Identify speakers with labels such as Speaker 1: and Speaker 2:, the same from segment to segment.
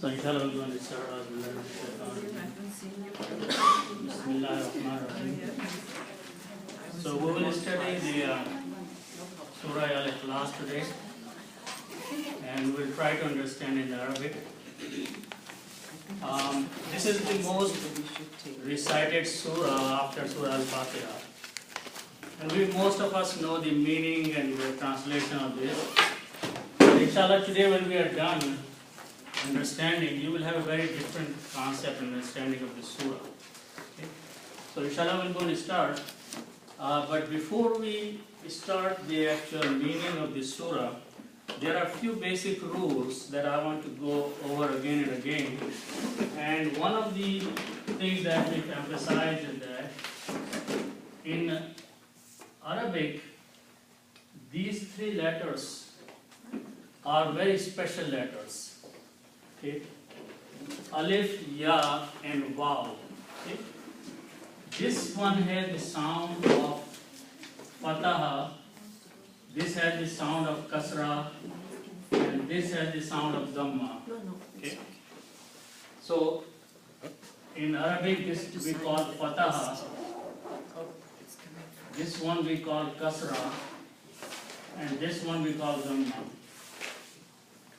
Speaker 1: So inshallah we're going to start our Bismillahirrahmanirrahim. So we will study the Surah Al-Ikhlas today, and we'll try to understand in Arabic. This is the most recited surah after Surah Al-Fatiha, and most of us know the meaning and the translation of this. Inshallah, today when we are done understanding, you will have a very different concept and understanding of the surah. Okay? So inshallah we're going to start, but before we start the actual meaning of the surah, there are a few basic rules that I want to go over again and again. And one of the things that we emphasize is that in Arabic, these three letters are very special letters. Okay. Alif, Ya, and Waw. Okay. This one has the sound of Fataha, this has the sound of Kasra, and this has the sound of Dhamma. Okay. So, in Arabic, this we call Fataha, this one we call Kasra, and this one we call Dhamma.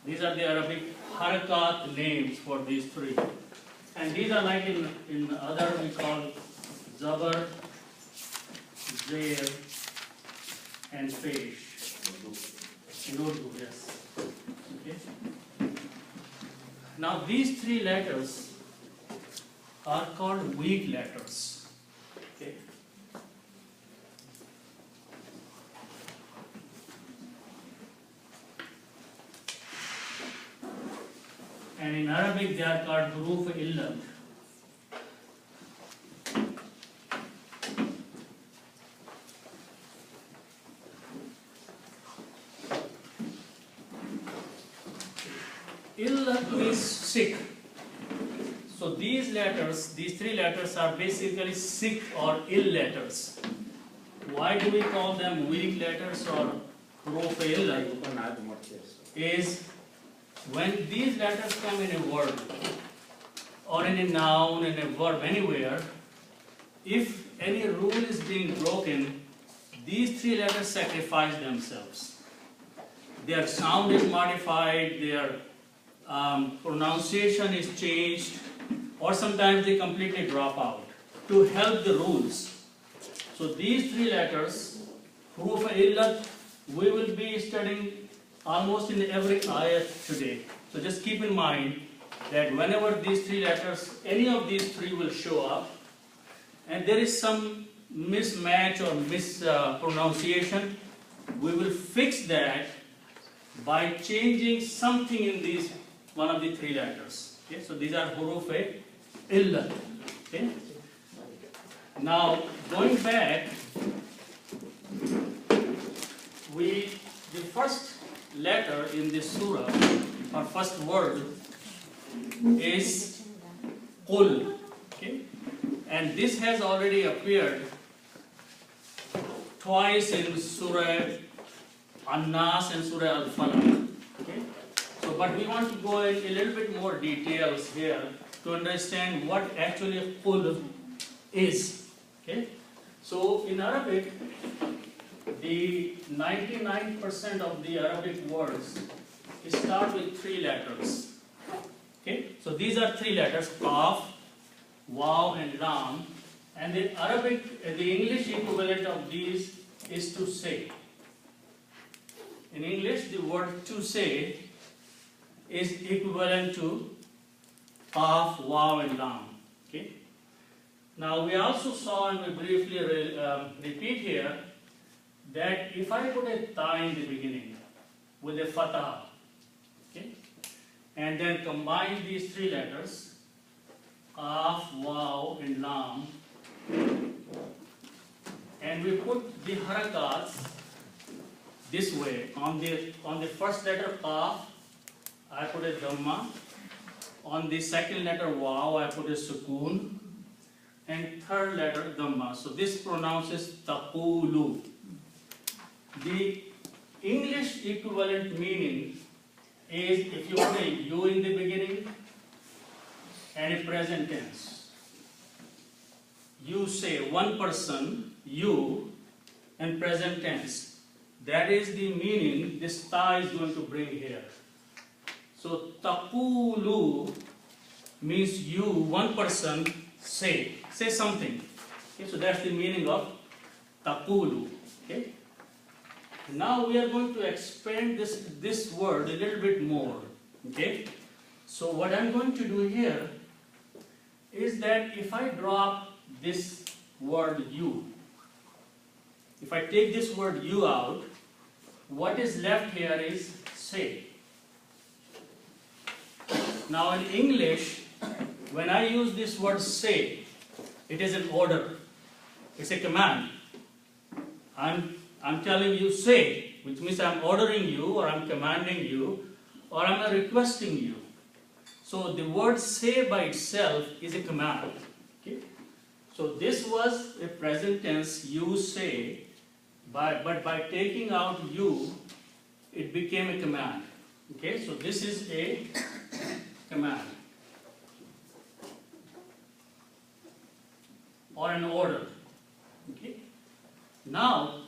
Speaker 1: These are the Arabic harakat names for these three. And these are like in other we call Zabar, Zair, and Pesh. In Urdu, yes. Okay. Now these three letters are called weak letters. Okay. And in Arabic they are called huruf illat. Illat means sick. So these letters, these three letters are basically sick or ill letters. Why do we call them weak letters or huruf illat? Is when these letters come in a word or in a noun, in a verb, anywhere, if any rule is being broken, these three letters sacrifice themselves. Their sound is modified, their pronunciation is changed, or sometimes they completely drop out to help the rules. So these three letters, huruf illat, we will be studying almost in every ayat today. So just keep in mind that whenever these three letters, any of these three will show up, and there is some mismatch or mispronunciation, we will fix that by changing something in these one of the three letters. Okay? So these are huruf illat. Okay? Now going back, the first letter in this surah, or first word, is Qul. Okay? And this has already appeared twice in Surah An-Nas and Surah Al-Falaq. Okay? So, but we want to go in a little bit more details here to understand what actually Qul is. Okay? So in Arabic, the 99% of the Arabic words start with three letters. Okay? So these are three letters, Qaf, Waw, and Lam. And the English equivalent of these is to say. In English, the word to say is equivalent to Qaf, Waw, and Lam. Okay? Now we also saw, and we briefly repeat here, that if I put a ta in the beginning with a fatah, okay, and then combine these three letters, Qaf, Waw, and Lam, and we put the harakats this way. On the first letter Qaf, I put a dhamma. On the second letter Waw, I put a sukoon, and third letter dhamma. So this pronounces taqulu. The English equivalent meaning is, if you put a U in the beginning and present tense. You say, one person, you, and present tense. That is the meaning this ta is going to bring here. So taqulu means you, one person, say something. Okay, so that's the meaning of taqulu. Okay. Now we are going to expand this word a little bit more. Okay. So what I'm going to do here is that if I drop this word you, if I take this word you out, what is left here is say. Now in English, when I use this word say, it is an order. It's a command. I'm telling you say, which means I'm ordering you, or I'm commanding you, or I'm requesting you. So the word say by itself is a command. Okay? So this was a present tense, you say, but by taking out you, it became a command. Okay? So this is a command or an order. Okay? Now,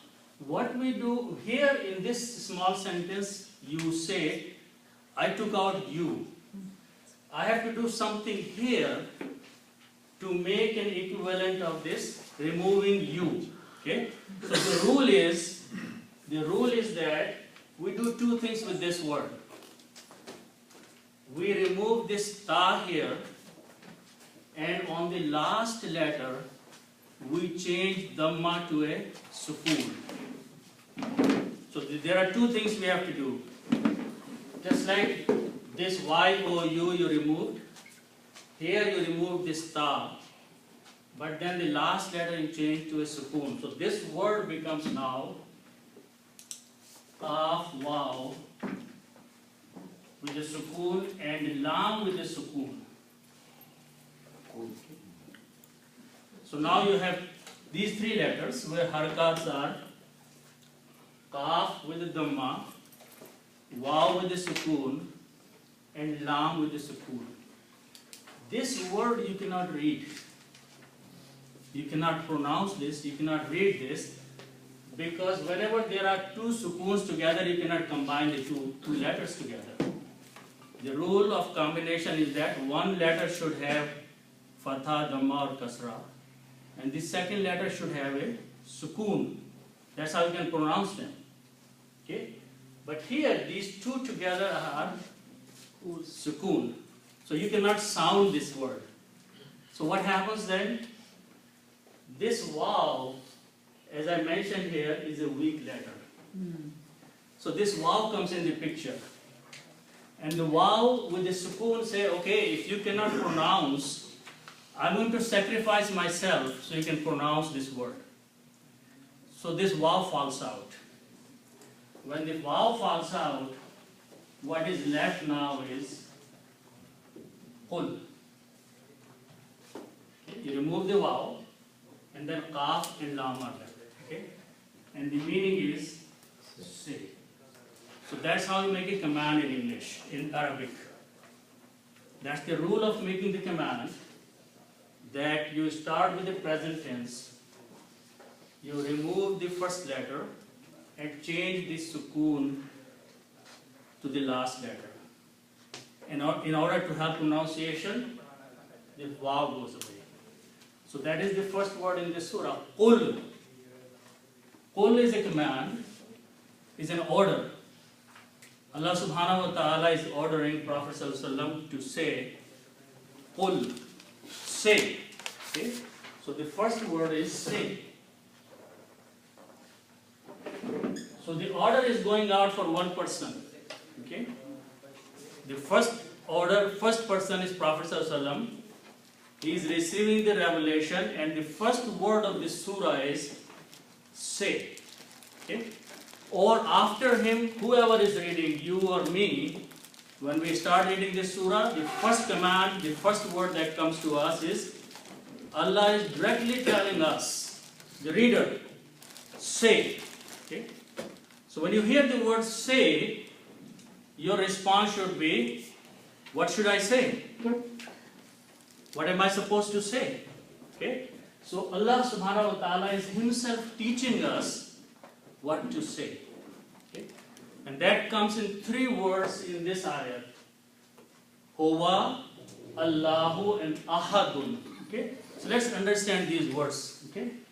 Speaker 1: what we do here in this small sentence, you say, I took out you. I have to do something here to make an equivalent of this, removing you. Okay? So the rule is that we do two things with this word. We remove this ta here, and on the last letter, we change dhamma to a sukoon. So there are two things we have to do. Just like this Y-O-U you removed, here you remove this ta, but then the last letter you change to a sukoon. So this word becomes now kaf waw with the sukoon and lam with the sukoon. So now you have these three letters where harakats are kaf with the dhamma, waw with the sukoon, and lam with the sukoon. This word you cannot read. You cannot pronounce this, you cannot read this, because whenever there are two sukoons together, you cannot combine the two letters together. The rule of combination is that one letter should have fatha, dhamma, or kasra, and the second letter should have a sukoon. That's how you can pronounce them. Okay? But here, these two together are sukoon. So you cannot sound this word. So what happens then? This waw, as I mentioned here, is a weak letter. So this waw comes in the picture. And the waw with the sukoon say, okay, if you cannot pronounce, I'm going to sacrifice myself so you can pronounce this word. So this waw falls out. When the waw falls out, what is left now is qul. Okay? You remove the waw, and then kaf and lam are left. Okay? And the meaning is say. So that's how you make a command in English, in Arabic. That's the rule of making the command, that you start with the present tense, you remove the first letter, and change the sukoon to the last letter. And in order to help pronunciation, the waw goes away. So that is the first word in this surah, qul. Qul is a command, is an order. Allah subhanahu wa ta'ala is ordering Prophet sallallahu alaihi wasallam to say, qul, say. Okay? So the first word is say. So the order is going out for one person. Okay? The first person is Prophet sallallahu alaihi wasallam. He is receiving the revelation, and the first word of this surah is say. Okay? Or after him, whoever is reading, you or me, when we start reading this surah, the first command, the first word that comes to us is, Allah is directly telling us, the reader, say. Okay? So when you hear the word say, your response should be, what should I say? What am I supposed to say? Okay. So Allah subhanahu wa ta'ala is himself teaching us what to say. Okay. And that comes in 3 words in this ayat. Huwa, Allahu and Ahadun. Okay. So let's understand these words. Okay.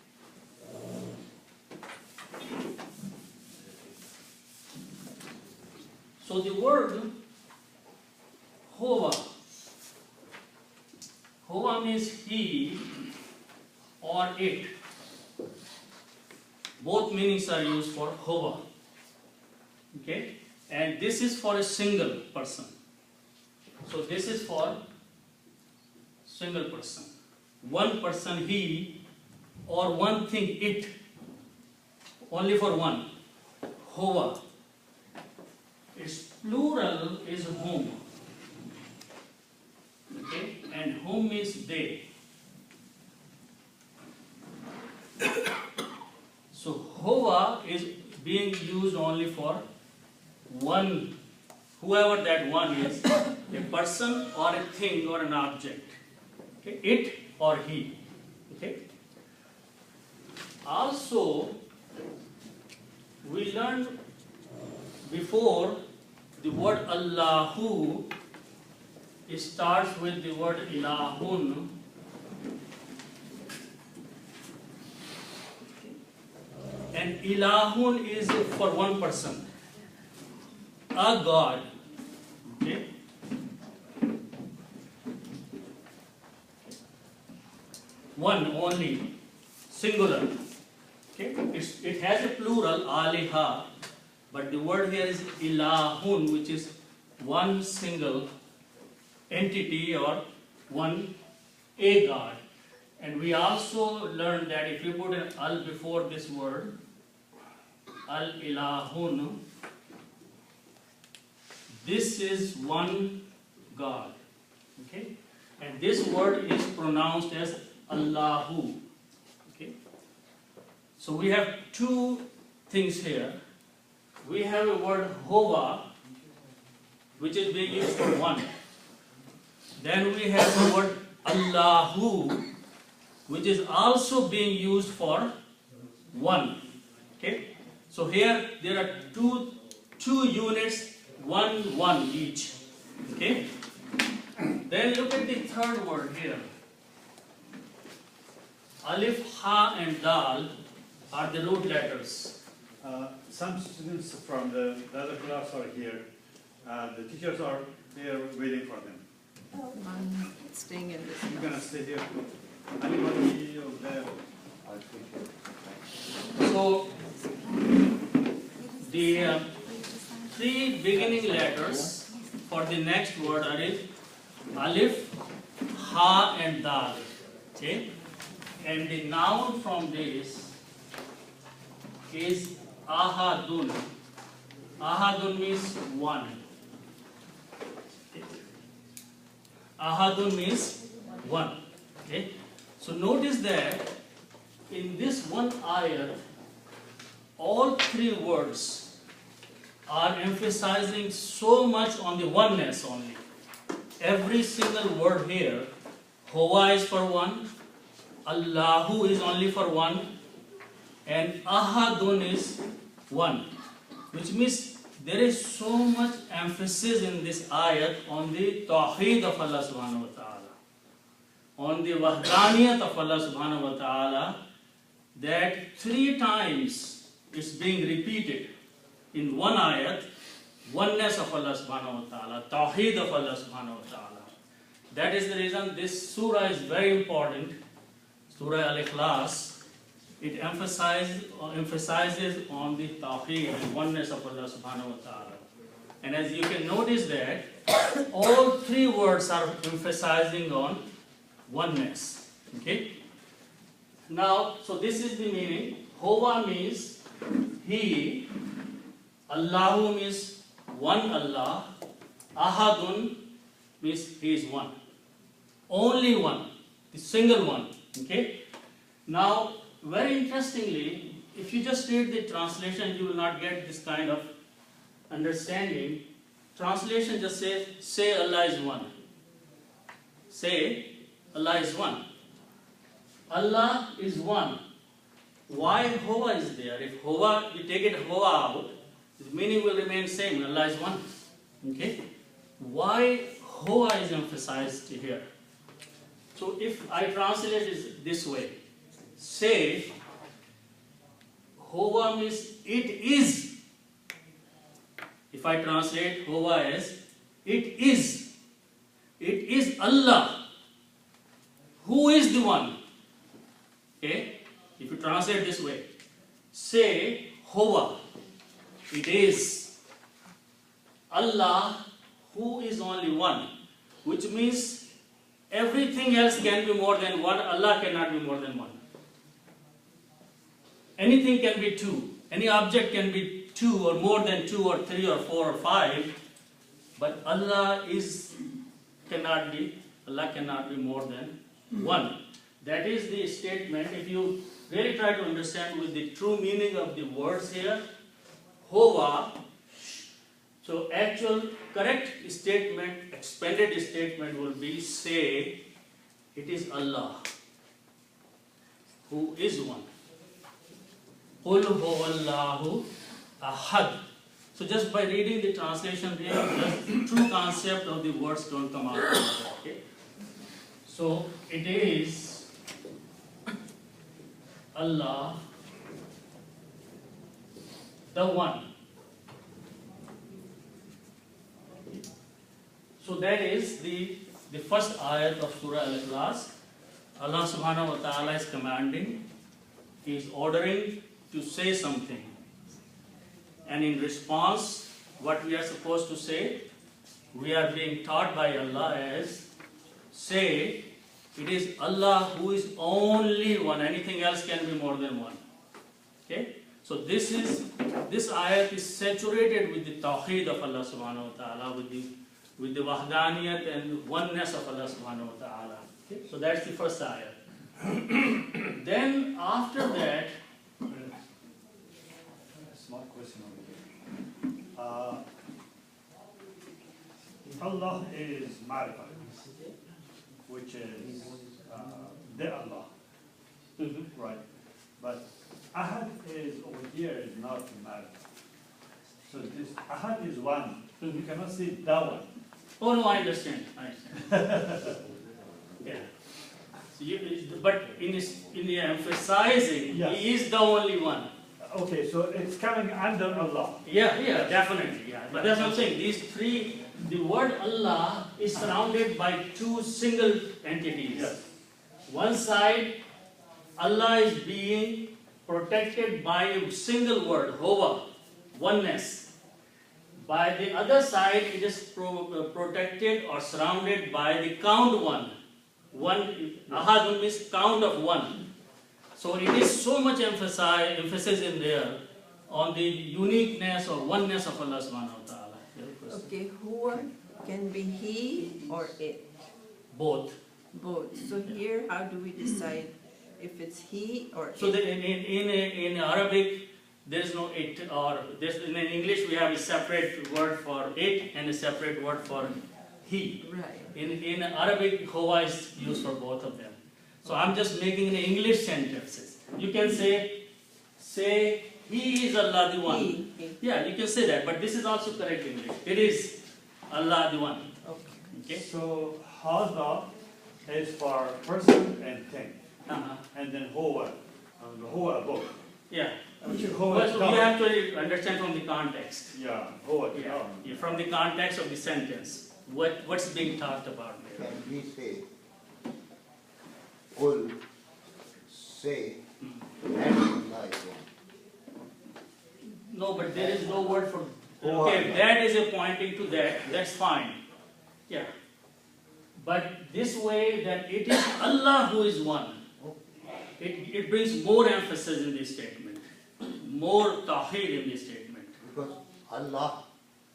Speaker 1: So the word Huwa means he or it. Both meanings are used for Huwa. Okay? And this is for a single person. So this is for single person. One person he, or one thing it. Only for one. Huwa. Its plural is whom. Okay? And whom means they. So Huwa is being used only for one, whoever that one is, a person or a thing or an object. Okay? It or he. Okay? Also, we learned before the word Allahu starts with the word Ilahun. And Ilahun is for one person, a God. Okay? One only, singular. Okay? It has a plural, aliha, but the word here is Ilahun, which is one single entity or a God. And we also learned that if you put an al before this word, al ilahun, this is one God. Okay? And this word is pronounced as Allahu. Okay? So we have 2 things here. We have a word Huwa, which is being used for one. Then we have the word Allahu, which is also being used for one. Okay? So here there are two units, one each. Okay? Then look at the third word here. Alif, Ha and Dal are the root letters.
Speaker 2: Some students from the other class are here. The teachers are there waiting for them.
Speaker 3: I'm staying in this
Speaker 2: You're gonna
Speaker 3: class.
Speaker 2: stay here. Anybody over there?
Speaker 1: So the 3 beginning letters for the next word are Alif, Ha and Dal. Okay? And the noun from this is Ahadun. Ahadun means one. Ahadun means one. Okay? So notice that in this one ayat, all 3 words are emphasizing so much on the oneness only. Every single word here, Huwa is for one, Allahu is only for one, and Ahadun is one. Which means there is so much emphasis in this ayat on the Tawheed of Allah subhanahu wa ta'ala, on the Wahdaniyat of Allah subhanahu wa ta'ala, that 3 times it's being repeated in one ayat, oneness of Allah subhanahu wa ta'ala, Tawheed of Allah subhanahu wa ta'ala. That is the reason this surah is very important, Surah Al-Ikhlas. It emphasizes on the Tawheed and oneness of Allah subhanahu wa ta'ala. And as you can notice that, all 3 words are emphasizing on oneness. Okay? Now, so this is the meaning. Huwa means he, Allahu means one Allah, Ahadun means he is one. Only one, the single one. Okay? Now, very interestingly, if you just read the translation, you will not get this kind of understanding. Translation just says, say Allah is one. Say Allah is one. Allah is one. Why Huwa is there? If Huwa, you take it Huwa out, the meaning will remain same. Allah is one. Okay? Why Huwa is emphasized here? So if I translate it this way, say Huwa means it is. If I translate Huwa as it is. It is Allah. Who is the one? Okay? If you translate this way, say Huwa. It is Allah who is only one. Which means everything else can be more than one. Allah cannot be more than one. Anything can be two. Any object can be two or more than two or three or four or five. But Allah cannot be more than one. That is the statement. If you really try to understand with the true meaning of the words here, Huwa. So actual correct statement, expanded statement will be say it is Allah who is one. Qul huwallahu ahad. So just by reading the translation here, the true concept of the words don't come out. Okay? So it is Allah, the one. So that is the first ayat of Surah Al-Ikhlas. Allah subhanahu wa ta'ala is commanding, He is ordering to say something. And in response, what we are supposed to say, we are being taught by Allah as, say, it is Allah who is only one, anything else can be more than one. Okay? So this ayat is saturated with the tawheed of Allah subhanahu wa ta'ala, with the wahdaniyat and oneness of Allah subhanahu wa ta'ala. Okay? So that's the first ayat. Then after that,
Speaker 2: Small question over here. Allah is Ma'rifah, which is the Allah, right? But Ahad is over here is not Ma'rifah. So this Ahad is one. You cannot say the one.
Speaker 1: oh no, I understand. Yeah. So but in the emphasizing,
Speaker 2: Yes.
Speaker 1: He is the only one.
Speaker 2: Okay, so it's coming under Allah.
Speaker 1: Yeah, definitely. Yeah. But that's what I'm saying. These three, the word Allah is surrounded by two single entities.
Speaker 2: Yes.
Speaker 1: One side, Allah is being protected by a single word, Huwa, oneness. By the other side, it is protected or surrounded by the count one. Ahad means count of one. So it is so much emphasis in there on the uniqueness or oneness of Allah subhanahu wa ta'ala.
Speaker 3: Okay, Huwa can be he or it,
Speaker 1: Both.
Speaker 3: both. So here, how do we decide if it's he or
Speaker 1: So
Speaker 3: it?
Speaker 1: in Arabic, there is no it, or in English we have a separate word for it and a separate word for he.
Speaker 3: Right.
Speaker 1: In Arabic, Huwa is used for both of them. So I'm just making an English sentences. You can say he is Allah the one.
Speaker 3: He.
Speaker 1: Yeah, you can say that, but this is also correct English. It is Allah the one.
Speaker 3: Okay.
Speaker 1: Okay?
Speaker 2: So Hada is for person and thing,
Speaker 1: Uh-huh.
Speaker 2: and then Huwa, Huwa both.
Speaker 1: Yeah.
Speaker 2: Which is
Speaker 1: Well,
Speaker 2: Huwa
Speaker 1: so we have to understand from the context.
Speaker 2: Yeah, Huwa
Speaker 1: Yeah. From the context of the sentence. What's being talked about there?
Speaker 4: Can we say, Qul, say, and Allah is one?
Speaker 1: No, but there is no word for.
Speaker 4: Oh,
Speaker 1: Okay,
Speaker 4: Allah.
Speaker 1: that is a pointing to that. That's fine. Yeah. But this way that it is Allah who is one. It brings more emphasis in this statement, more tawheed in this statement.
Speaker 4: Because Allah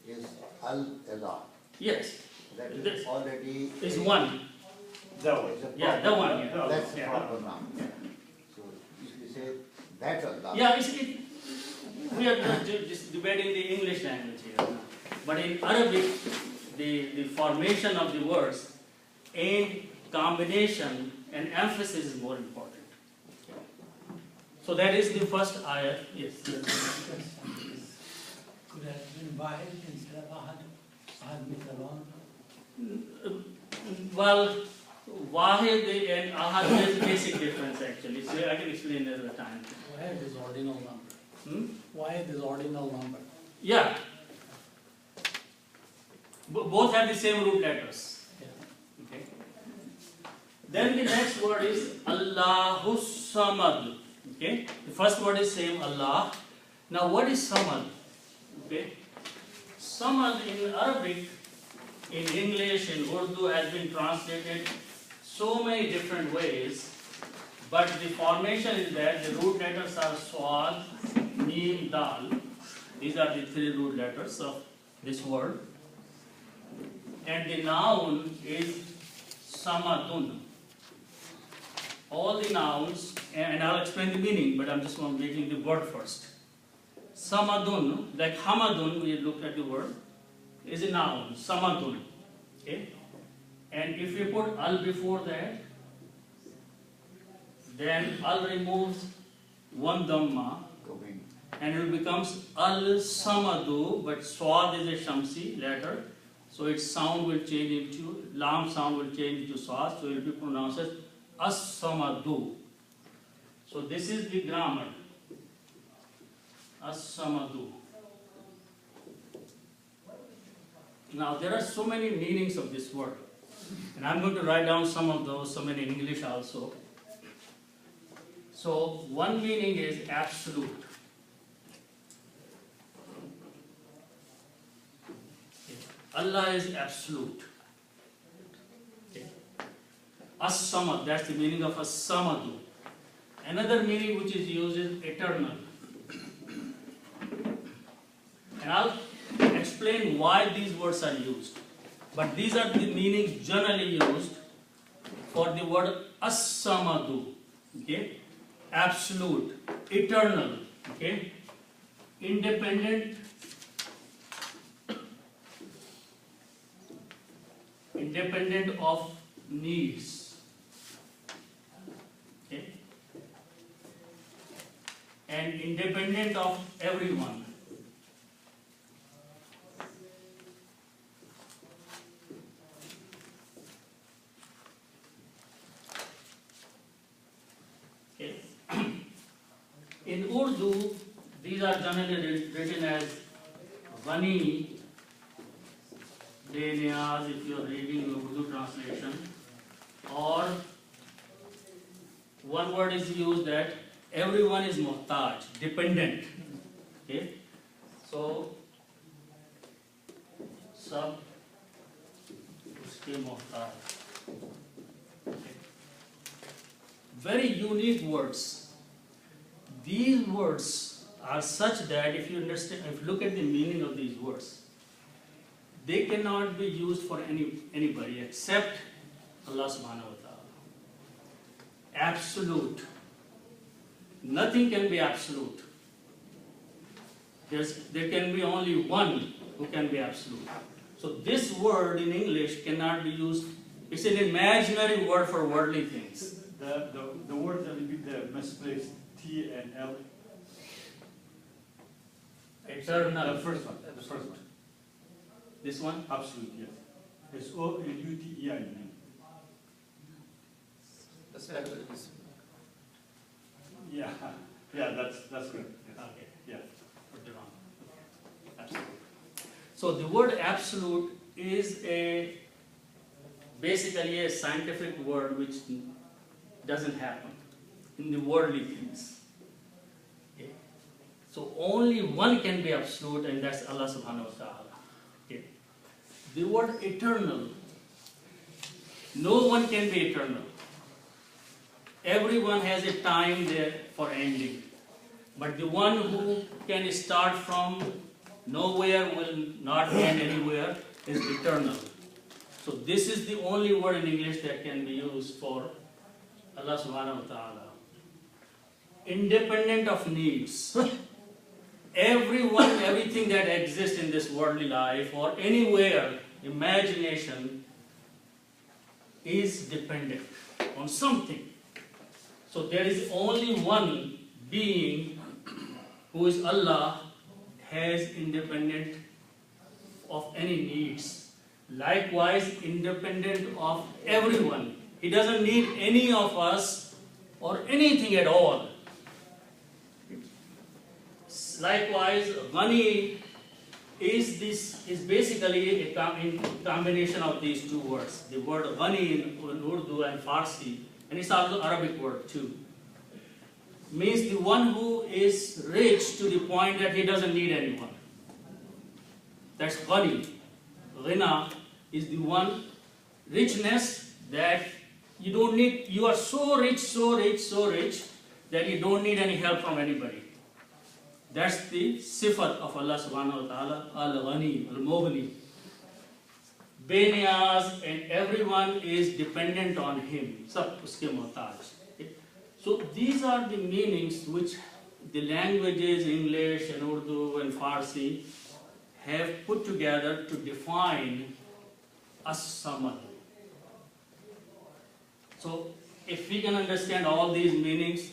Speaker 4: is Al-Allah.
Speaker 1: Yes,
Speaker 4: That is
Speaker 1: This
Speaker 4: already.
Speaker 1: is one.
Speaker 2: That way.
Speaker 1: Yeah, the one. Yeah.
Speaker 4: That's the
Speaker 1: Yeah.
Speaker 4: proper noun. So if you say that Allah.
Speaker 1: Yeah, we are just debating the English language here. But in Arabic, the formation of the words and combination and emphasis is more important. So that is the first ayah. Yes.
Speaker 5: Could have been Wahid instead of Ahad. Ahad with alone.
Speaker 1: Well, Wahid and Ahad, there is a basic difference actually. So I can explain it at a time.
Speaker 5: Wahid is ordinal number.
Speaker 1: Hmm?
Speaker 5: Wahid is ordinal number.
Speaker 1: Yeah. Both have the same root letters.
Speaker 5: Yeah.
Speaker 1: Okay. Then the next word is Allahus Samad. Okay. The first word is same Allah. Now what is Samad? Okay. Samad in Arabic, in English, in Urdu has been translated so many different ways, but the formation is that the root letters are Swad, Neem, Dal. These are the three root letters of this word. And the noun is Samadun. All the nouns, and I'll explain the meaning, but I'm just making the word first. Samadun, like Hamadun, we looked at the word, is a noun, Samadun. Okay? And if you put al before that, then al removes one dhamma, and it becomes al samadu, but swad is a shamsi letter, so its sound will change into, lam sound will change into swad, so it will be pronounced as as-samadu. So this is the grammar. As-samadu. Now there are so many meanings of this word, and I'm going to write down some of those, some in English also. So one meaning is absolute. Allah is absolute. Okay. As-samad, that's the meaning of as-samadu. Another meaning which is used is eternal. And I'll explain why these words are used. But these are the meanings generally used for the word as-samadu. Okay? Absolute, eternal, okay? Independent, independent of needs. Okay? And independent of everyone. Okay. In Urdu, these are generally written as Ghani, Beniyaz, if you are reading Urdu translation, or one word is used that everyone is muhtaj, dependent. Okay, so sab uske muhtaj. Okay. Very unique words. These words are such that if you understand, if you look at the meaning of these words, they cannot be used for anybody except Allah subhanahu wa ta'ala. Absolute. Nothing can be absolute. There can be only one who can be absolute. So this word in English cannot be used. It's an imaginary word for worldly things.
Speaker 2: The word that will be the misplaced T and L.
Speaker 1: Eternal.
Speaker 2: The first one. The first one.
Speaker 1: This one?
Speaker 2: Absolute, yes. It's O-L-U-T-E-I. Yeah, yeah, that's good. Yes.
Speaker 1: Okay.
Speaker 2: Yeah.
Speaker 1: Put it on. Absolute. So the word absolute is basically a scientific word which doesn't happen in the worldly things. Okay. So only one can be absolute, and that's Allah subhanahu wa ta'ala. Okay. The word eternal, no one can be eternal. Everyone has a time there for ending. But the one who can start from nowhere will not end anywhere is eternal. So this is the only word in English that can be used for Allah subhanahu wa ta'ala. Independent of needs. Everyone, everything that exists in this worldly life or anywhere, imagination, is dependent on something. So there is only one being who is Allah, has independent of any needs. Likewise, independent of everyone. He doesn't need any of us or anything at all. Likewise, Ghani is basically a combination of these two words. The word Ghani in Urdu and Farsi, and it's also Arabic word too, means the one who is rich to the point that he doesn't need anyone. That's Ghani. Ghina is the one richness that you don't need, you are so rich, so rich, so rich that you don't need any help from anybody. That's the sifat of Allah subhanahu wa ta'ala, Al-Ghani, Al-Mughni. Beniyaz, and everyone is dependent on him. Sab uske muhtaj. So these are the meanings which the languages, English and Urdu and Farsi, have put together to define As-Samad. So if we can understand all these meanings,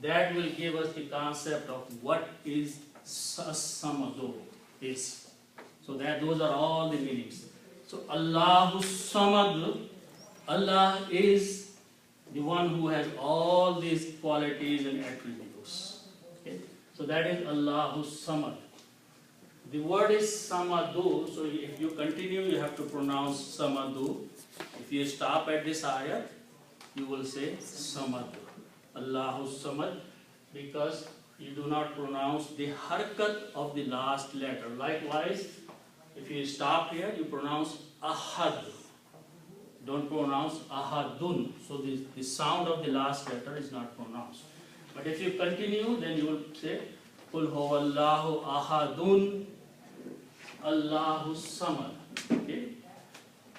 Speaker 1: that will give us the concept of what is As-Samad is. So that those are all the meanings. So Allahu Samad, Allah is the one who has all these qualities and attributes. Okay? So that is Allahu Samad. The word is Samadu, so if you continue, you have to pronounce Samadu. If you stop at this ayat, you will say Samadu. Allahu Samad, because you do not pronounce the harkat of the last letter. Likewise, if you stop here, you pronounce Ahad. Don't pronounce Ahadun. So the sound of the last letter is not pronounced. But if you continue, then you will say Qul huwallahu ahadun Allahu Samad. Okay?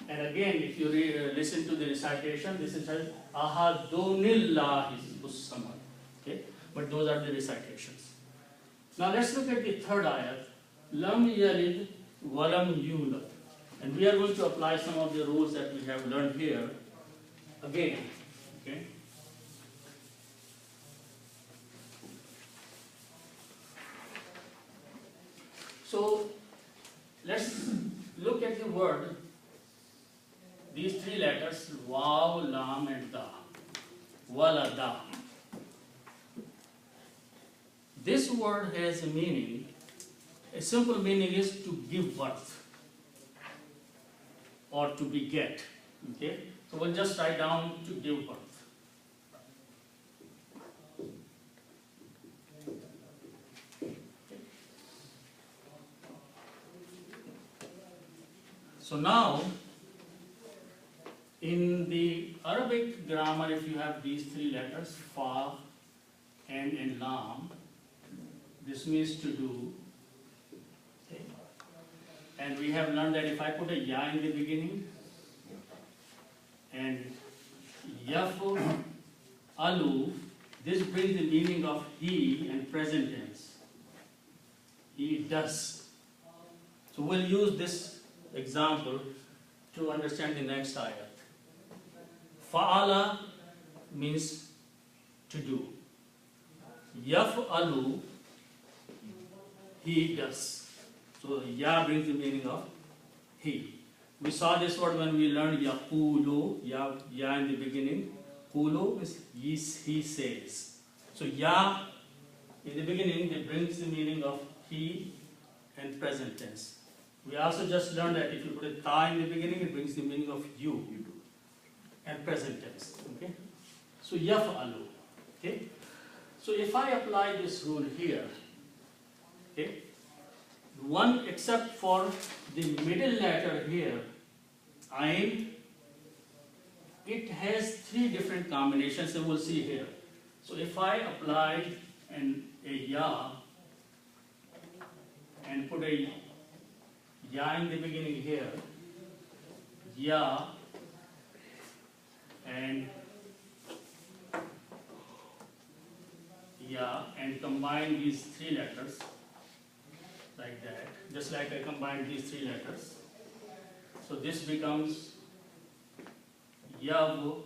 Speaker 1: And again, if you listen to the recitation, this is Ahadunillahi Samad. Okay? But those are the recitations. Now let's look at the third ayat. Lam yalid walam yulad. And we are going to apply some of the rules that we have learned here again. Okay? So let's look at the word, these three letters, Waw, Lam and Da. Walada. This word has a meaning. A simple meaning is to give birth or to beget. Okay? So we'll just write down to give birth. So now, in the Arabic grammar, if you have these three letters, Fa, and Lam, this means to do. Okay. And we have learned that if I put a Ya in the beginning, and Yafu, Alu, this brings the meaning of he and present tense. He does. So we'll use this example to understand the next ayat. Fa'ala means to do. Yaf'alu, he does. So ya brings the meaning of he. We saw this word when we learned yaqulu, ya in the beginning. Qulu is he says. So ya in the beginning, it brings the meaning of he and present tense. We also just learned that if you put a ta in the beginning, it brings the meaning of you and present tense. Okay? So yaf'alu. Okay? So if I apply this rule here, okay, one except for the middle letter here, ain, it has three different combinations that we'll see here. So if I apply a ya and put a ya in the beginning here, ya, and ya, and combine these three letters like that, just like I combined these three letters. So this becomes yav,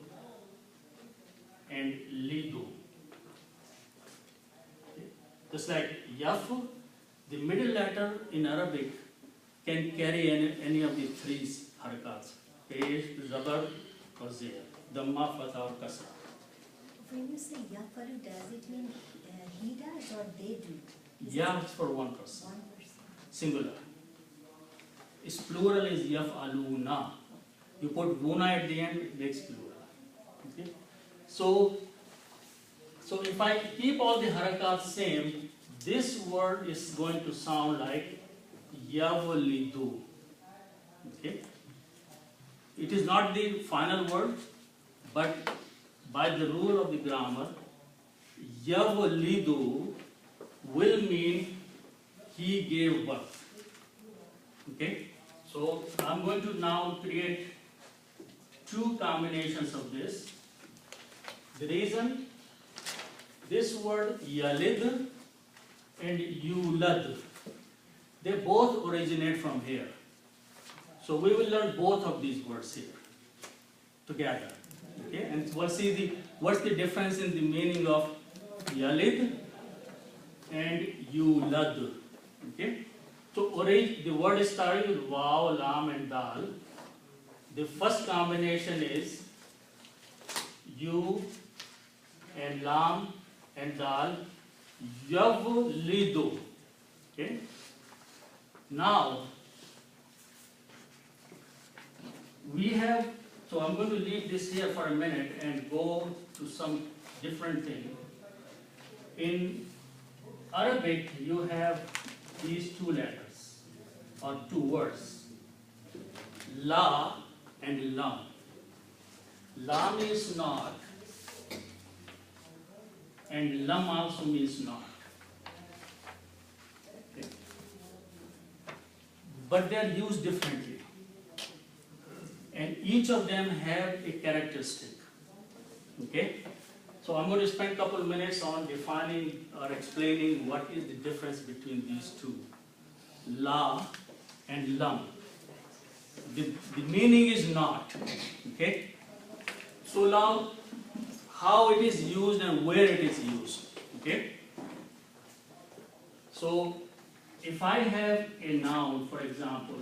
Speaker 1: and lidu. Just like yaf, the middle letter in Arabic can carry any of these three harakats: pesh, zabar, or zir, damma, fatha, or kasra.
Speaker 6: When you say yafalu, does it mean he does or they do?
Speaker 1: Ya is for one person,
Speaker 6: One person.
Speaker 1: singular. Its plural is yaf'aluna. You put guna at the end, it makes plural. Okay? So if I keep all the harakats same, this word is going to sound like yavlidu. Okay? It is not the final word, but by the rule of the grammar, yavlidu will mean he gave birth. Okay? So I'm going to now create two combinations of this. The reason, this word yalid and yulad, they both originate from here. So we will learn both of these words here together. Okay? And we'll see what's the difference in the meaning of yalid and yulad. Okay? So the word is starting with waw, lam, and dal. The first combination is yu and lam and dal, yavlidu. Okay? Now we have, so I'm going to leave this here for a minute and go to some different thing. In Arabic, you have these two letters or two words, la and lam. La means not, and lam also means not. Okay. But they are used differently, and each of them have a characteristic. Okay? So I'm going to spend a couple of minutes on defining or explaining what is the difference between these two, la and lam. The meaning is not. Okay? So now, how it is used and where it is used. Okay? So if I have a noun, for example,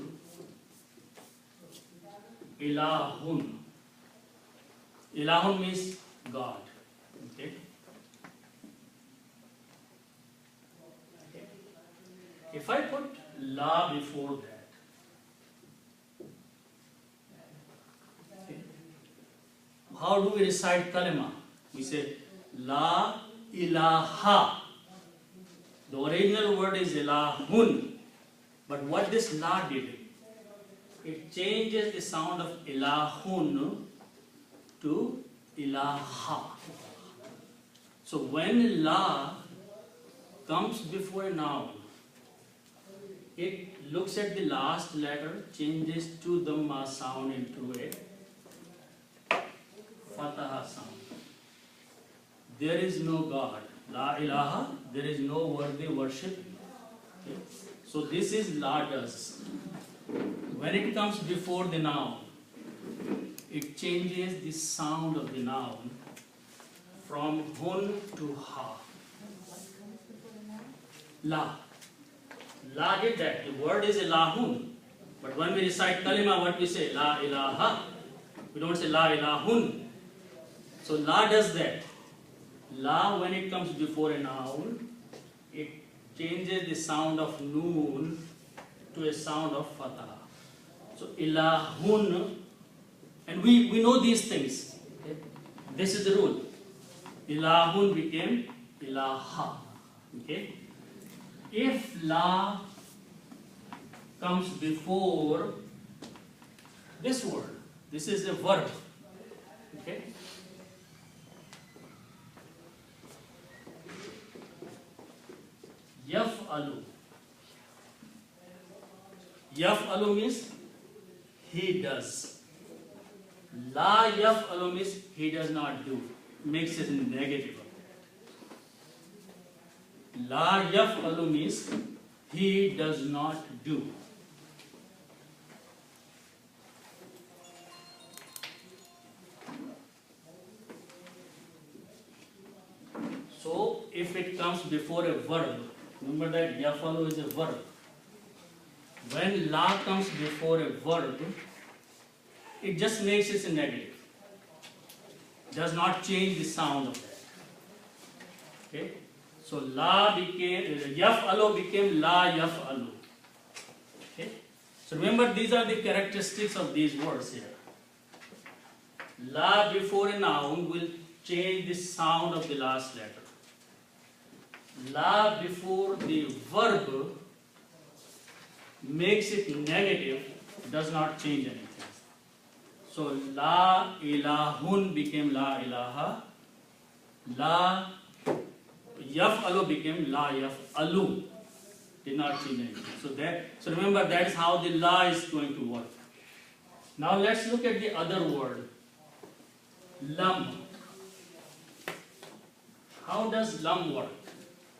Speaker 1: ilahun. Ilahun means God. Okay? If I put la before that, okay, how do we recite kalima? We say la ilaha. The original word is ilahun, but what this la did, it changes the sound of ilahun to ilaha. So when la comes before a noun, it looks at the last letter, changes to the ma sound into a fataha sound. There is no God. La ilaha, there is no worthy worship. Okay. So this is la does. When it comes before the noun, it changes the sound of the noun from hun to ha. La. La did that. The word is ilahun. But when we recite kalima, what we say? La ilaha. We don't say la ilahun. So la does that. La, when it comes before a noun, it changes the sound of noon to a sound of fatah. So ilahun, and we know these things. Okay? This is the rule. Ilahun became ilaha. Okay? If la comes before this word, this is a verb. Okay? Yaf'alu. Yaf'alu means he does. La yaf'alu means he does not do. Makes it negative. La yaf'alu means he does not do. if it comes before a verb, remember that yafalu is a verb. When la comes before a verb, it just makes it a negative. Does not change the sound of that. Okay? So la became, yafalu became la yafalu. Okay? So remember, these are the characteristics of these words here. La before a noun will change the sound of the last letter. La before the verb makes it negative, does not change anything. So la ilahun became la ilaha. La yaf'alu became la yaf'alu. Did not change anything. So remember, that is how the la is going to work. Now let's look at the other word. Lam. How does lam work?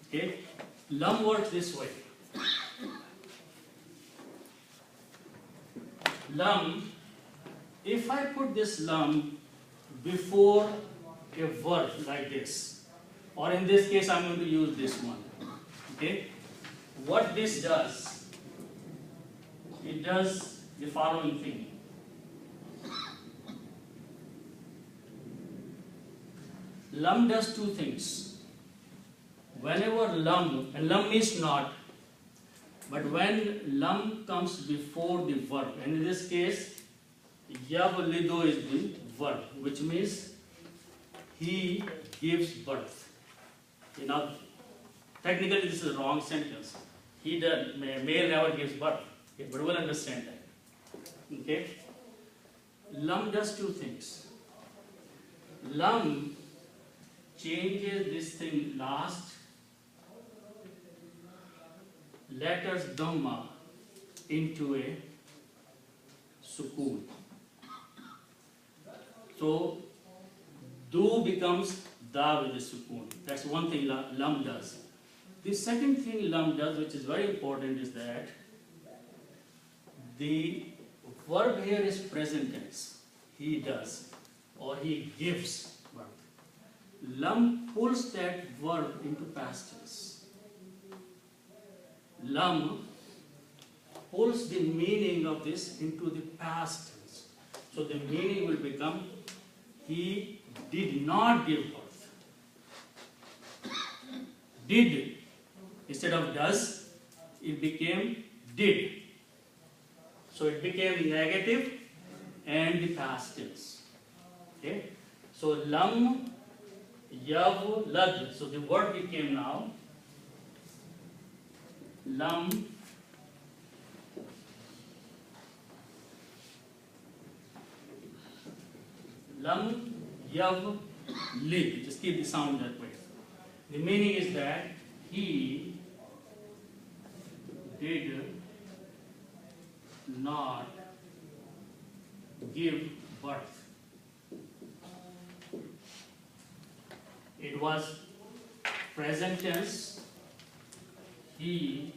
Speaker 1: Okay, lam works this way. Lam, if I put this lam before a verb like this, or in this case I'm going to use this one. Okay, what this does, it does the following thing. Lam does two things. Whenever lam, and lam means not, but when lam comes before the verb, and in this case, yavlidu is the verb, which means he gives birth. You know, technically this is a wrong sentence. He does, male never gives birth. Okay, but we'll understand that. Okay? Lam does two things. Lam changes this thing last letters dhamma into a sukoon. So do becomes da with a sukoon. That's one thing lam does. The second thing lam does, which is very important, is that the verb here is present tense. He does, or he gives birth. Lam pulls that verb into past tense. Lam pulls the meaning of this into the past tense. So the meaning will become, he did not give birth. Did, instead of does, it became did. So it became negative and the past tense. Okay? So lam yav lad. So the word became now lam yav lid. Just keep the sound that way. The meaning is that he did not give birth. It was present tense. He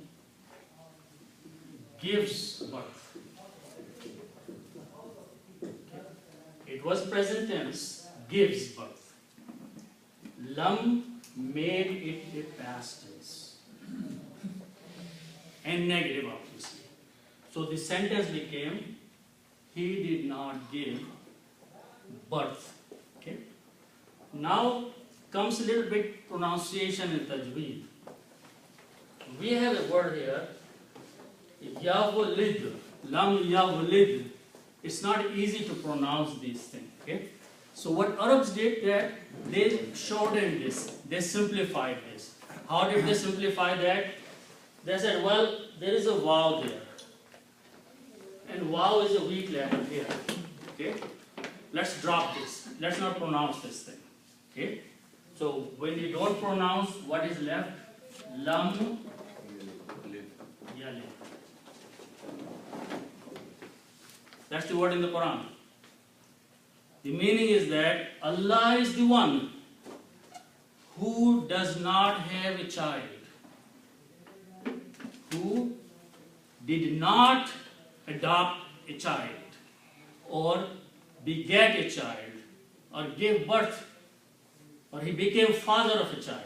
Speaker 1: gives birth. It was present tense, gives birth. Lam made it a past tense. And negative, obviously. So the sentence became, he did not give birth. Okay? Now comes a little bit pronunciation in tajweed. We have a word here, yavlid, lam yavlid. It's not easy to pronounce these things. Okay? So what Arabs did, that they shortened this, they simplified this. How did they simplify that? They said, well, there is a waw there. And waw is a weak letter here. Okay? Let's drop this. Let's not pronounce this thing. Okay? So when you don't pronounce, what is left? Lam yalid. That's the word in the Quran. The meaning is that Allah is the one who does not have a child, who did not adopt a child, or beget a child, or give birth, or he became father of a child.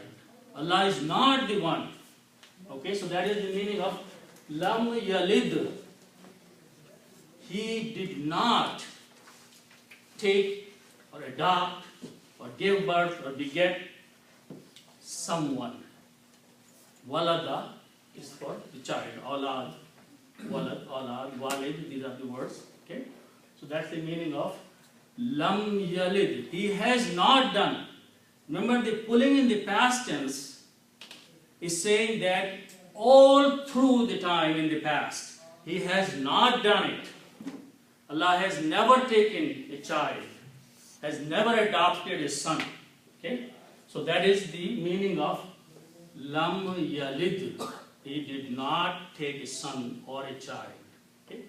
Speaker 1: Allah is not the one. Okay, so that is the meaning of lam yalid. He did not take or adopt or give birth or beget someone. Walada is for the child. Aulad, walad, aulad, walid, these are the words. Okay, so that's the meaning of lam yalid. He has not done. Remember, the pulling in the past tense is saying that all through the time in the past, he has not done it. Allah has never taken a child, has never adopted a son. Okay? So that is the meaning of lam yalid. He did not take a son or a child. Okay?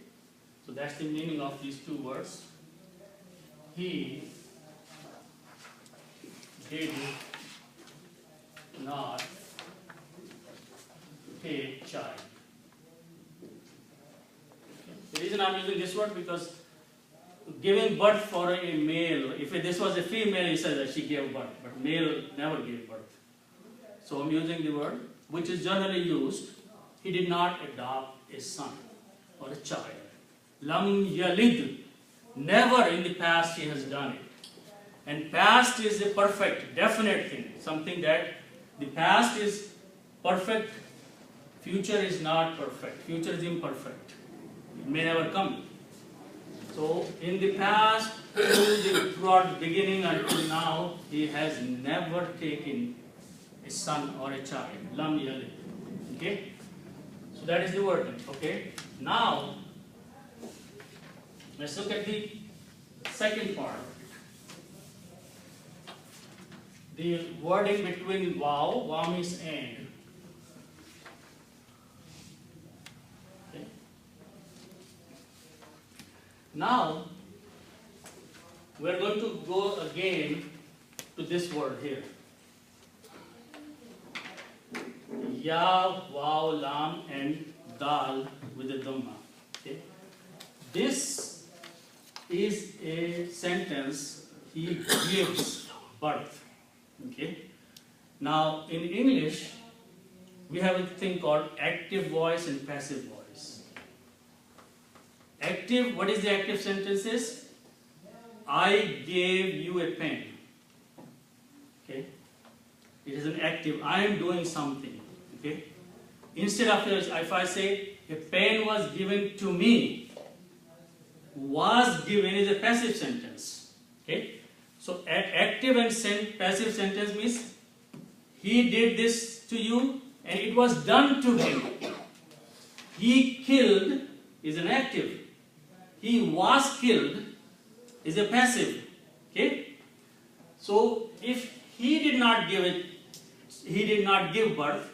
Speaker 1: So that's the meaning of these two words. He did not take child. The reason I'm using this word because giving birth for a male, if this was a female, he says that she gave birth, but male never gave birth. So I'm using the word which is generally used. He did not adopt a son or a child. Lam yalid. Never in the past he has done it. And past is a perfect, definite thing. Something that the past is perfect, future is not perfect. Future is imperfect. It may never come. So in the past, throughout the beginning until now, he has never taken a son or a child. Lam yalid. Okay? So that is the word. Okay? Now, let's look at the second part. The wording between wow, wow means and. Okay. Now, we are going to go again to this word here. Ya, wow, lam, and dal with a dhamma. Okay. This is a sentence, he gives birth. Okay. Now, in English, we have a thing called active voice and passive voice. Active, what is the active sentences? I gave you a pen. Okay. It is an active, I am doing something. Okay. Instead of, if I say, a pen was given to me, was given is a passive sentence. Okay. So active and passive sentence means he did this to you and it was done to him. He killed is an active. He was killed is a passive. Okay. So if he did not give it, he did not give birth,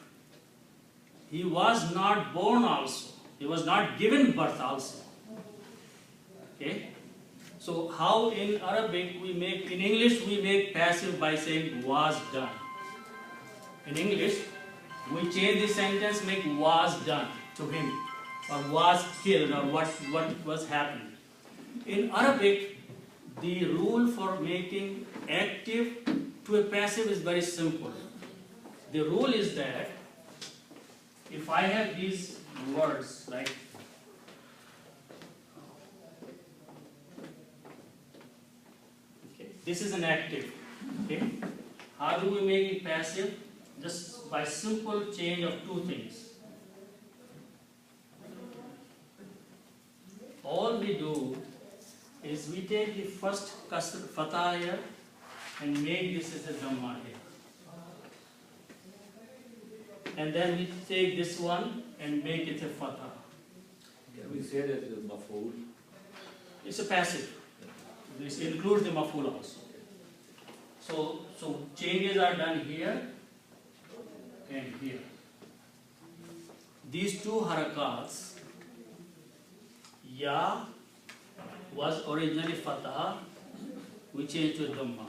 Speaker 1: he was not born also. He was not given birth also. Okay. So how in Arabic we make, in English we make passive by saying was done. In English, we change the sentence, make was done to him, or was killed, or what was happened. In Arabic, the rule for making active to a passive is very simple. The rule is that if I have these words like this is an active. Okay? How do we make it passive? Just by simple change of two things. All we do is we take the first kasr fatah here and make this as a dhamma here. And then we take this one and make it a fatah.
Speaker 7: Can we say that the maf'ul?
Speaker 1: It's a passive. This includes the maf'ul also. So changes are done here and here. These two harakats, ya was originally fatah, we changed to a dhamma.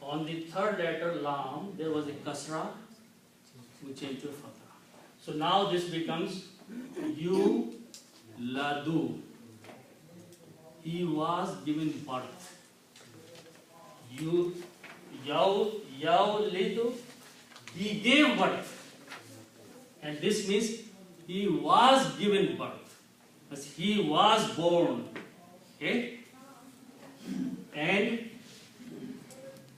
Speaker 1: On the third letter lam, there was a kasra, we changed to a fatah. So now this becomes you ladu. He was given birth. You Yaulidu, he gave birth. And this means he was given birth. As he was born. Okay? And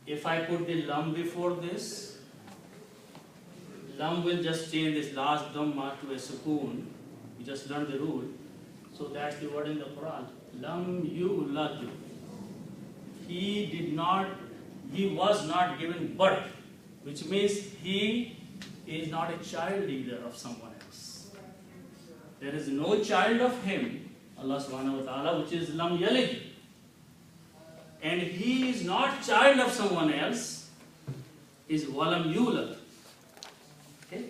Speaker 1: if I put the lam before this, lam will just change this last dhamma to a sukoon. We just learned the rule. So that's the word in the Quran. Lam yulad. He was not given birth, which means he is not a child either of someone else. There is no child of him, Allah subhanahu wa ta'ala, which is lam yalid. And he is not child of someone else, is walam yulad. Okay?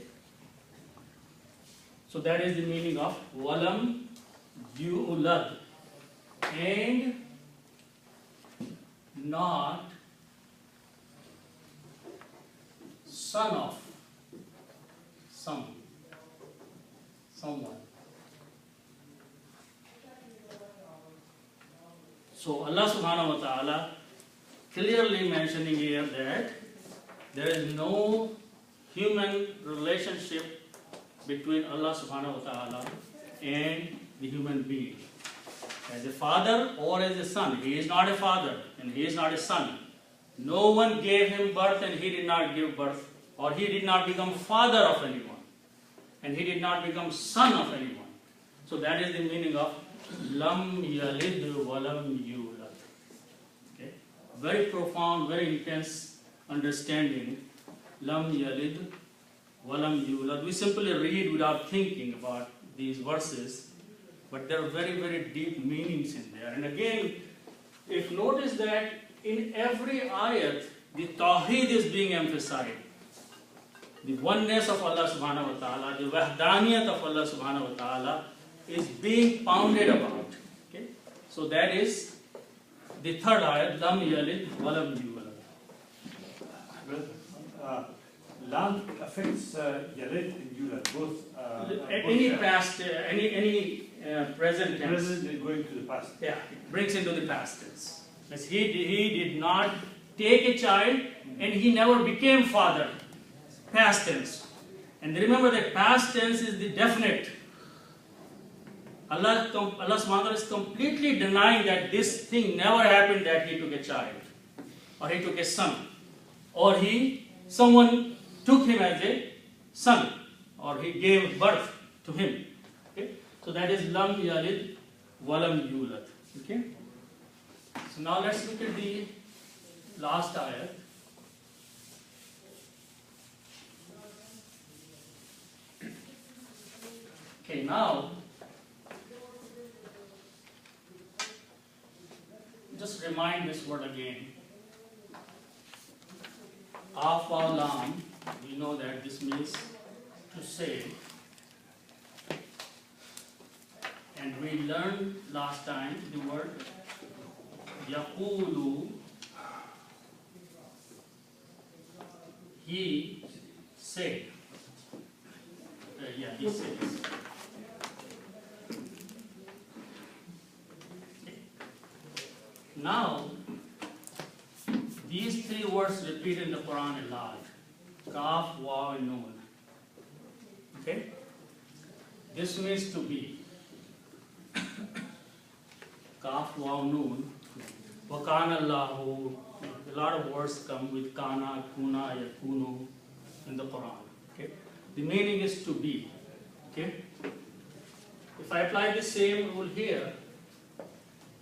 Speaker 1: So that is the meaning of walam yulad. And not son of someone. So Allah subhanahu wa ta'ala clearly mentioning here that there is no human relationship between Allah subhanahu wa ta'ala and the human being. As a father or as a son. He is not a father and he is not a son. No one gave him birth and he did not give birth. Or he did not become father of anyone. And he did not become son of anyone. So that is the meaning of lam yalid walam yulad. Okay? Very profound, very intense understanding. Lam yalid walam yulad. We simply read without thinking about these verses. But there are very, very deep meanings in there. And again, if notice that in every ayat, the tawheed is being emphasized. The oneness of Allah subhanahu wa ta'ala, the wahdaniyat of Allah subhanahu wa ta'ala is being pounded about. Okay? So that is the third ayat, lam yalid walam yulad.
Speaker 2: Lam affects yalid and yulad, both.
Speaker 1: Any past, any present tense.
Speaker 2: Present is going to the past.
Speaker 1: Yeah, it brings into the past tense. As he did not take a child and he never became father. Past tense. And remember that past tense is the definite. Allah subhanahu wa ta'ala is completely denying that this thing never happened, that he took a child. Or he took a son. Or someone took him as a son. Or he gave birth to him. Okay? So that is lam yalid walam yulad. Okay? So now let's look at the last ayat. Okay, now just remind this word again. Afalam, we know that this means to say. And we learned last time the word Yaqulu, he said. He says. Now, these three words repeat in the Quran a lot. Kaf, Waw, and Noon. Okay? This means to be. Kaf, Waw, Noon. Wakana Allahu. A lot of words come with Kana, Kuna, Yakunu in the Quran. Okay? The meaning is to be. Okay? If I apply the same rule here,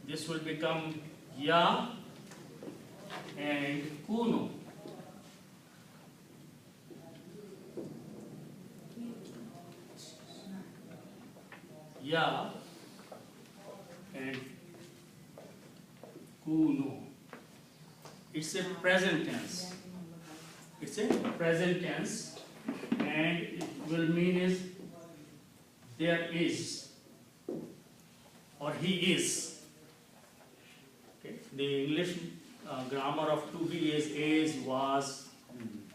Speaker 1: this will become Ya and Kunu. Ya and Kunu. It's a present tense. It's a present tense, and it will mean is there is or he is. Okay. The English grammar of to be is, was,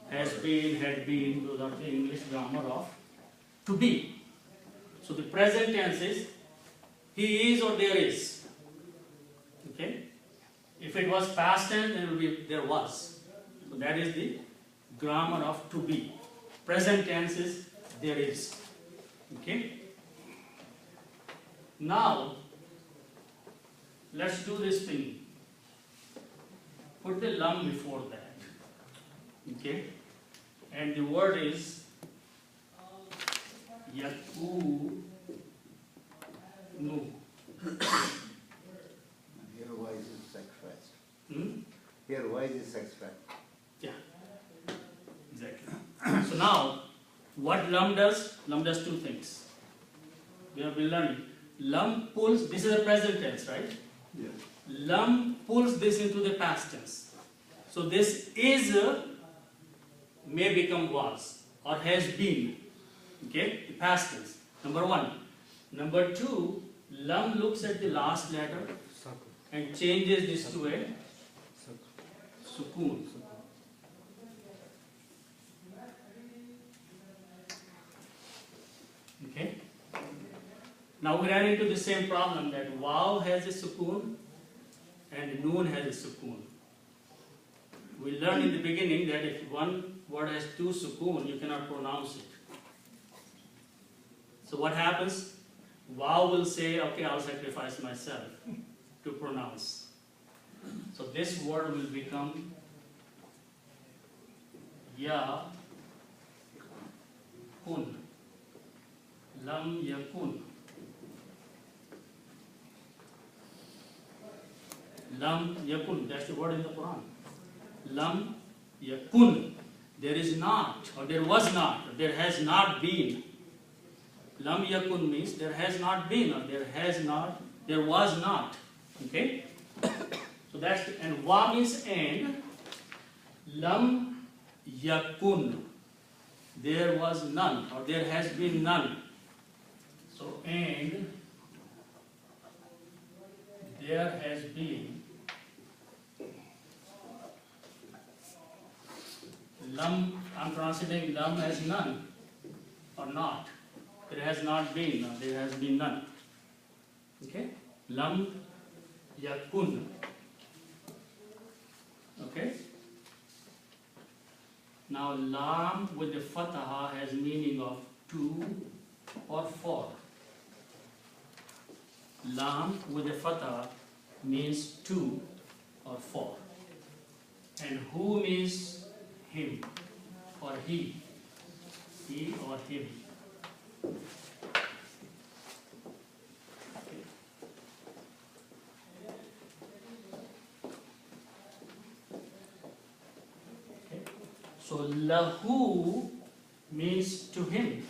Speaker 1: has been, had been. Those are the English grammar of to be. So the present tense is he is or there is. Okay. If it was past tense, then it will be there was. So that is the grammar of to be. Present tense is there is. Okay? Now, let's do this thing. Put the lam before that. Okay? And the word is yakunu.
Speaker 4: Here wise is sacrificed.
Speaker 1: Hmm?
Speaker 4: Here wise is sacrificed.
Speaker 1: Yeah, exactly. So now, what lam does? Lam does two things. We have been learning. Lam pulls, this is a present tense, right?
Speaker 2: Yes.
Speaker 1: Lam pulls this into the past tense. So this is may become was or has been. Okay, the past tense. Number one. Number two, lam looks at the last letter and changes this to a sukoon. Okay. Now we ran into the same problem that waw has a sukoon and noon has a sukoon. We learned in the beginning that if one word has two sukoon, you cannot pronounce it. So what happens? Waw will say, okay, I'll sacrifice myself to pronounce. So this word will become ya kun. Lam yakun. Lam yakun, that's the word in the Quran. Lam yakun. There is not, or there was not, or there has not been. Lam yakun means there has not been, or there was not. Okay? So that's, and wa means and. Lam yakun. There was none, or there has been none. So, and there has been lam, I'm translating lam as none or not. There has not been, or there has been none. Okay? Lam yakun. Okay? Now lam with the fataha has meaning of to or for. Lam with the fatah means to or for. And who means him or he. He or him. Okay. So lahu means to him.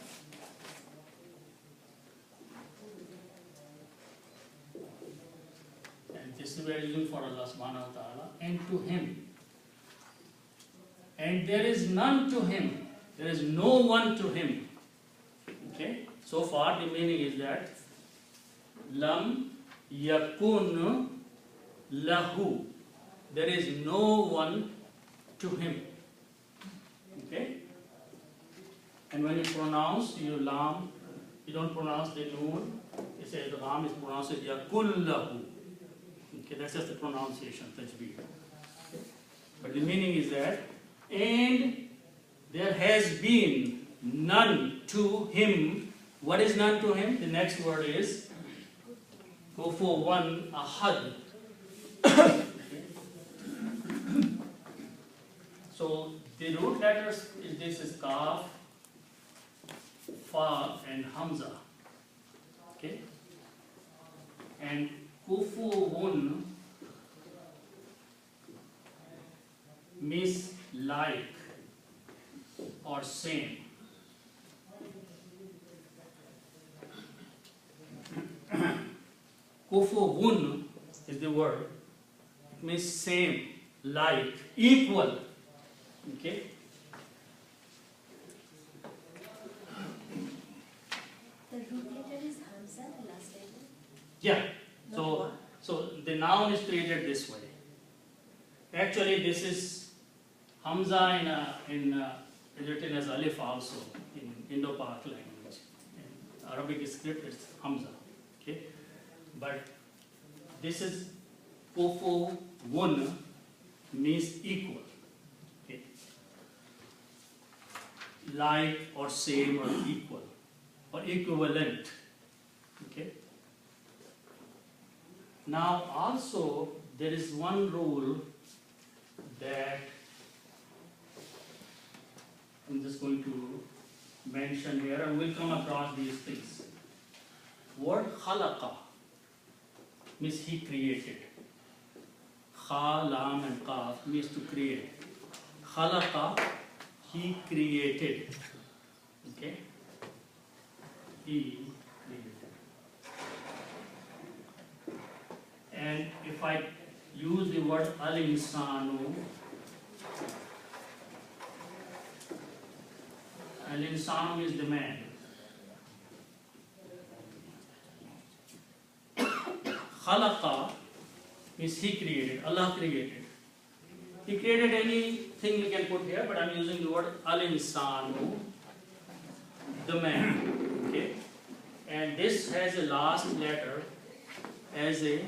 Speaker 1: We are using for Allah subhanahu wa ta'ala, and to him. And there is none to him. There is no one to him. Okay? So far the meaning is that lam yakun lahu. There is no one to him. Okay? And when you pronounce your lam, you don't pronounce the noon. You say the lam is pronounced yakun lahu. Okay, that's just the pronunciation, tajweed. Okay. But the meaning is that, and there has been none to him. What is none to him? The next word is, go for one, ahad. Okay. So the root letters is this is kaf, fa, and hamza. Okay, and kufuun means like or same. Kufuun is the word. It means same, like, equal. Okay?
Speaker 6: The root letter is Hamza, the last letter.
Speaker 1: Yeah.
Speaker 3: Not one.
Speaker 1: So the noun is treated this way. Actually, this is Hamza is written as Alif also in Indo-Pak language. In Arabic script, it's Hamza. Okay, but this is Kufuun means equal. Okay, like or same or equal or equivalent. Okay. Now also there is one rule that I'm just going to mention here, and we'll come across these things. Word khalaqa means he created. Kha, lam and qaf means to create. Khalaqa, he created. Okay? He created. And if I use the word al-insanu, al-insanu is the man. Khalaqa means he created, Allah created. He created anything we can put here, but I'm using the word al-insanu, the man. Okay? And this has a last letter as a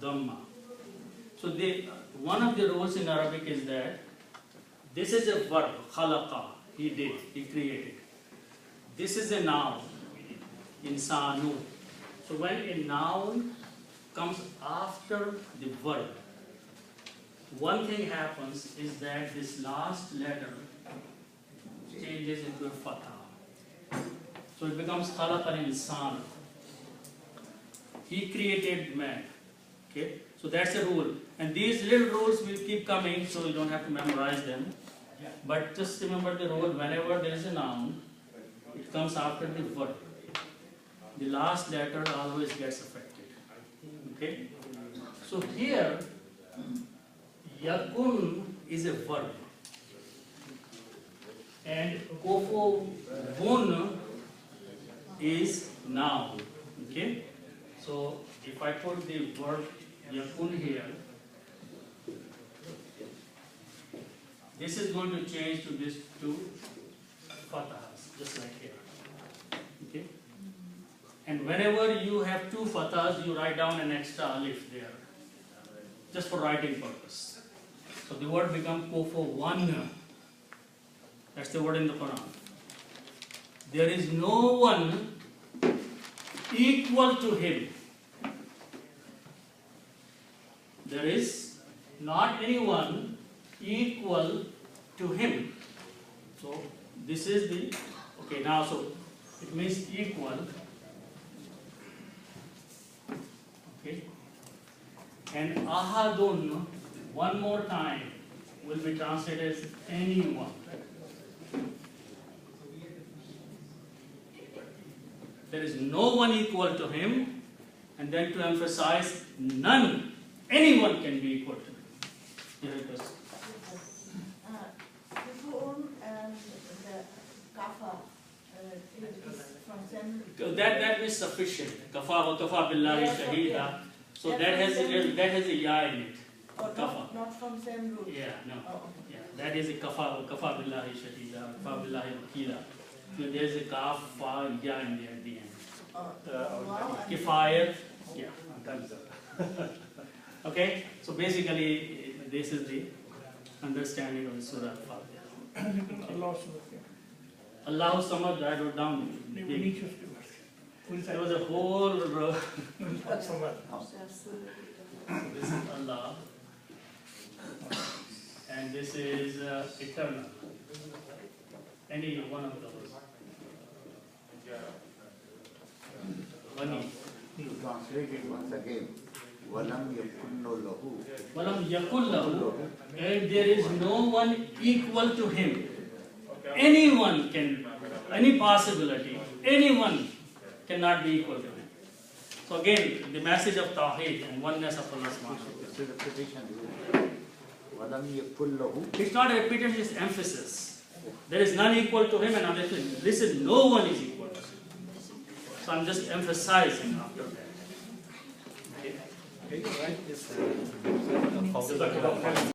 Speaker 1: dhamma. So one of the rules in Arabic is that this is a verb, khalaqa, he did, he created. This is a noun, insanu. So when a noun comes after the verb, one thing happens is that this last letter changes into a fatha. So it becomes khalaqa al-insan. He created man. Okay? So that's a rule. And these little rules will keep coming, so you don't have to memorize them. But just remember the rule, whenever there is a noun, it comes after the verb. The last letter always gets affected. Okay? So here, yakun is a verb. And kofo bun is noun. Okay? So if I put the verb yakun here, this is going to change to this two fathahas, just like here. Okay? And whenever you have two fathahas, you write down an extra alif there, just for writing purpose. So the word becomes kofo one. That's the word in the Quran. There is no one equal to him. There is not anyone equal to him. So this is the, okay, now so it means equal. Okay. And ahadun, one more time, will be translated as anyone. There is no one equal to him, and then to emphasize none, anyone can be equal to him. Here it is.
Speaker 8: Kufun and the kafa is from them.
Speaker 1: That is sufficient. Kafa wa kafa billahi shahida. So that has a ya in it.
Speaker 8: Or
Speaker 1: Kafa.
Speaker 8: not from same root.
Speaker 1: Yeah, no.
Speaker 8: Oh,
Speaker 1: Yeah, that is a kafa wa kafa billahi shahida, kafa billahi wakila. So there's a kaf, fa, ya in there at the end.
Speaker 8: wow.
Speaker 1: Kifayat. Yeah. Okay. So basically, this is the understanding of the Surah Al-Fatiha. Allah Samad, I wrote down. There was a whole row. This is Allah. And this is eternal. Any one of those. One.
Speaker 4: To translate it once again, Walam yakunno lahu.
Speaker 1: Walam yakun lahu, and there is no one equal to him. Anyone can, any possibility, anyone cannot be equal to him. So again, the message of Tawheed and oneness of Allah subhanahu wa ta'ala.
Speaker 4: This is a repetition. Walam yakun lahu.
Speaker 1: It's not a repetition, it's emphasis. There is none equal to him, and other thing. Listen, no one is equal to him. So I'm just emphasizing after that.
Speaker 7: Can you write this?